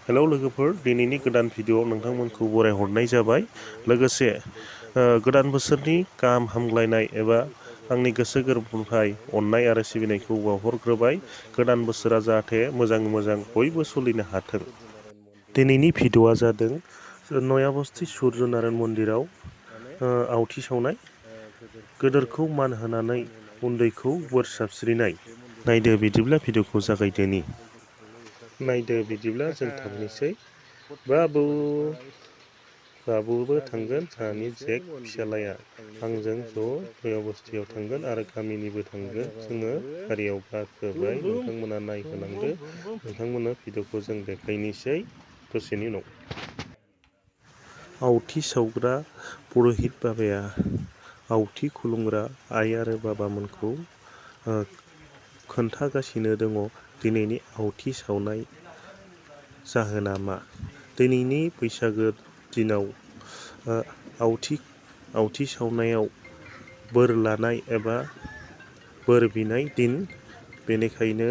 Hello लोगोफोर, दिनैनि गोदान भिडिअ'आव नोंथांमोनखौ बरायहरनाय जाबाय। लोगोसे गोदान बोसोरनि गाहाम हामग्लायनाय एबा आंनि गोसो गोरबोनिफ्राय अननाय आरो सिबिनायखौ बावहरग्रोबाय। गोदान बोसोरा जाहाथे मोजां बयबो सोलिनो हाथों। दिनैनि भिडिअ'आ जादों नयाबस्थि सुर्य नारायण मन्दिराव आवथि सावनाय, गोदोरखौ मान होनानै उन्दैखौ बोर साबस्रिनाय। नायदो बिदिब्ला भिडिअ'खौ जागायदोनि। नायदो बिदिब्ला जों थांनोसै। बाबुबो थांगोन, जोंहानि जेक फिसालाया आंजों ज' नयाबस्थियाव थांगोन आरो गामिनिबो थांगोन। जोङो गारियाव गाखोबाय, नोंथांमोना नायहोलांदो। नोंथांमोननो भिडिअ'खौ जों देखायनोसै दसेनि उनाव। आवथि सावग्रा पुर'हित बाबाया आवथि खुलुमग्रा आइ आरो बाबामोनखौ खोन्थागासिनो दङ दिनैनि आवथि सावनाय जाहोना मा। दिनैनि बैसागो दिनाव आवथि सावनायाव बोर लानाय एबा बोर बिनाय दिन। बेनिखायनो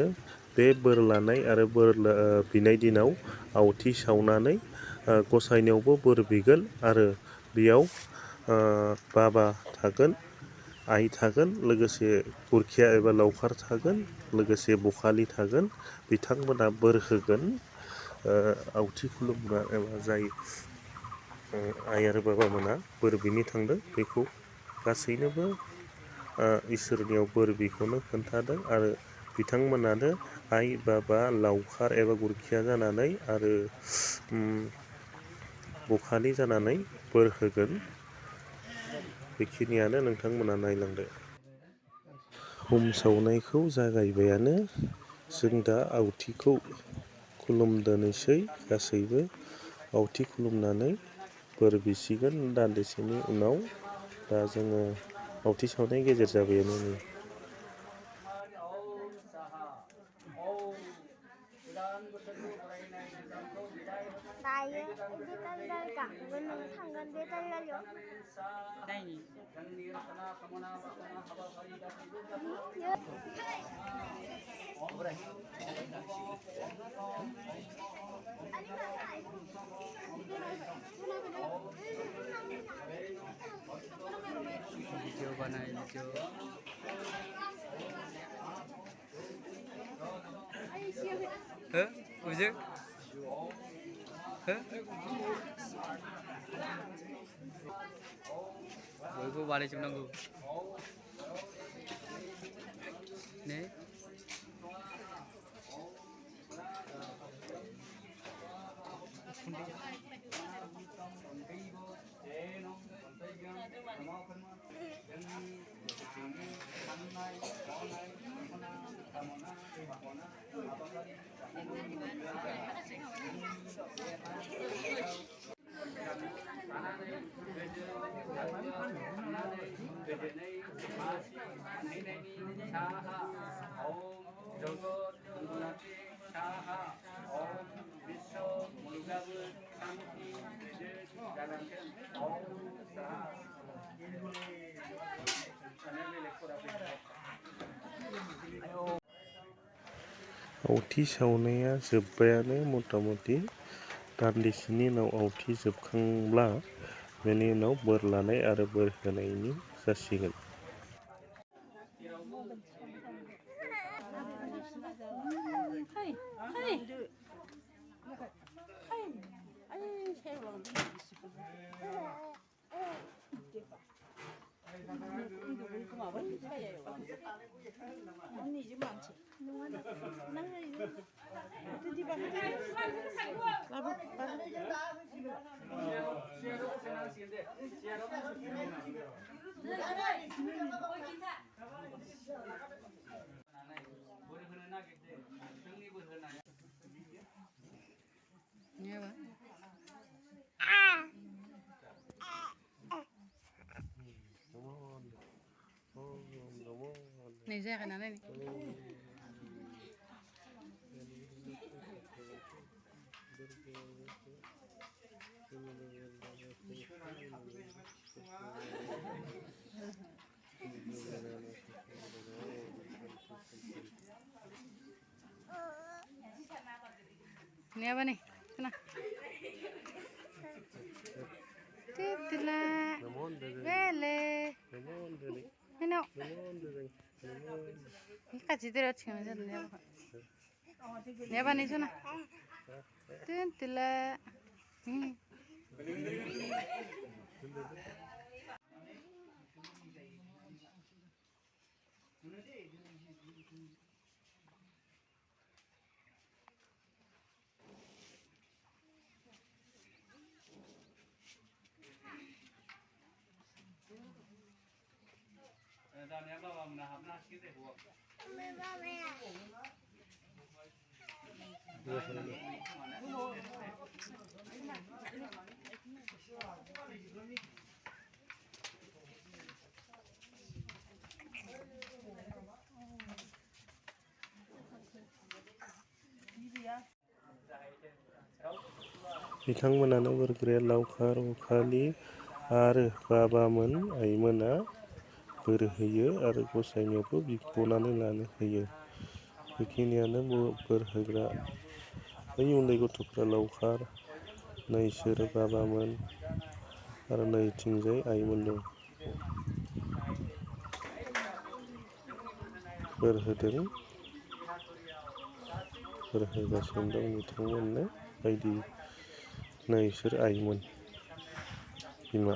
बे बोर लानाय आरो बोर बिनाय दिनाव आवथि सावनानै गसाइनियावबो बोर बिगोन आरो बेयाव बाबा थागोन, आइ थागोन, लोगोसे गुरखिया एबा लावखार थागोन, लोगोसे बखालि थागोन। बिथांमोना बोर होगोन। आवथि खुलुमग्रा एबा जाय आइ आरो बाबामोना बोर बिनो थांदों, बेखौ गासैनोबो इसोरनियाव बोर बिखौनो खोन्थादों आरो बिथांमोनानो आइ बाबा लावखार एबा गुरखिया जानानै आरो बखालि जानानै बोर होगोन। बेखिनियानो, नोंथांमोना नायलांदो। हुम सावनायखौ जागायबायानो। जों दा आवथिखौ खुलुमदोनोसै। गासैबो आवथि खुलुमनानै बोर बिसिगोन दान्दिसेनि उनाव। दा जोङो आवथि सावनायनि गेजेर जाबायानो नै। वीडियो बनाए वीडियो उजे बयबो बानायजोबनांगौ ने। आवथि सावनाया जोब्बायानो मथा मथि। दान्दिसेनि उनाव आवथि जोबखांब्ला बेनि उनाव बोर लानाय आरो बोर होनायनि जासिगोन। नै जायाखै नालाय ini apa nih? Sana. Titila. Bele. Hino. Ika citra chkana jat ne ba. Ne ba ni sana. Titila. बिथांमोनानो बोरग्राया लावखार बखालि आरो बाबामोन आइमोना बोर होयो आरो गसाइनियावबो बिख'नानै लानो होयो। बेखिनियानो बोर होग्रा बै उन्दै गथ'फ्रा लावखार, नैसोर बाबामोन आरो नैथिंजाय आइमोन दं। बोर होदों, बोर होगासिनो दं बिथांमोननो बायदि नैसोर आइमोन बिमा।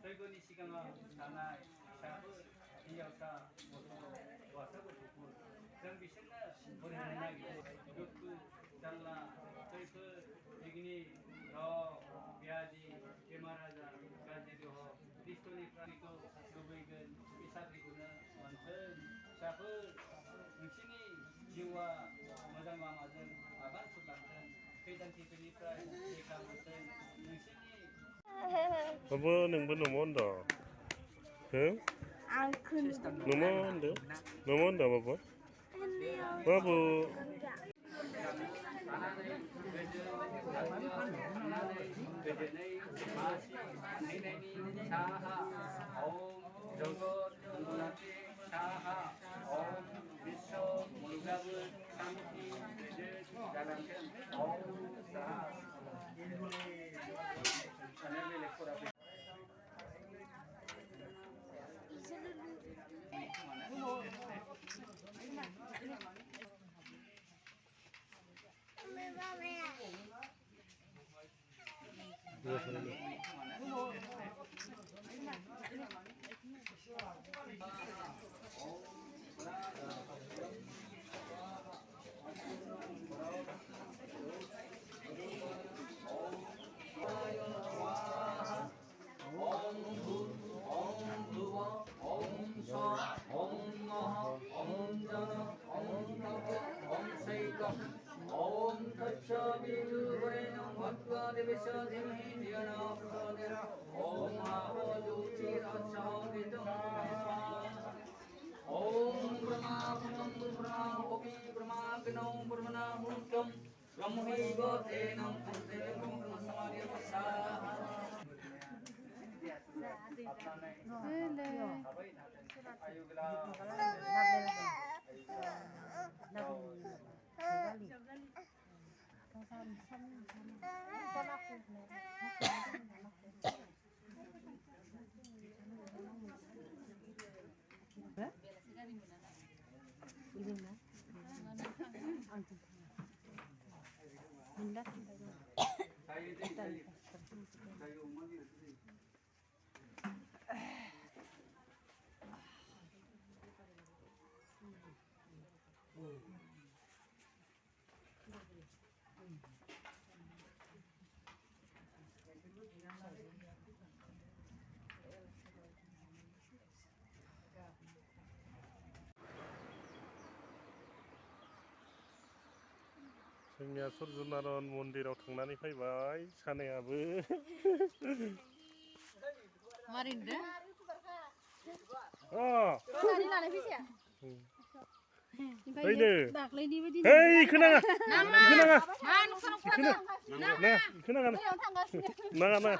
저희건이 시간을 사나이 샤브 이야사 모토 와사고 두고 정비신나 보내는 그 달라 저희 이기니 더 비아지 게마라자 가지도 리스토니 프라니토 소베이건 이사드리고는 완전 샤브 응신이 지와 모장과 맞은 아간 출란은 회장티들이니까 제가 무슨 응신이 Apa neng bener monda? Nomonda? Nomonda apa? Apa? Om Tatsha Vidu Varenam Bhagwa Devesha Dhimhi Dhyana Prasadera Om Mahajuchi Ratshavitam Om Brahma Brahma Brahma Obi Brahma Gno Brahmana Murtam Brahmiva Tenam Tantenam Brahma Samadhi Pasa जोंनिया सुर्यनारायण मन्दिराव थांनानै फैबाय सानैयाबो मारिनदो फैनो हेइ खोनाङा खोनाङा नाङा नाङा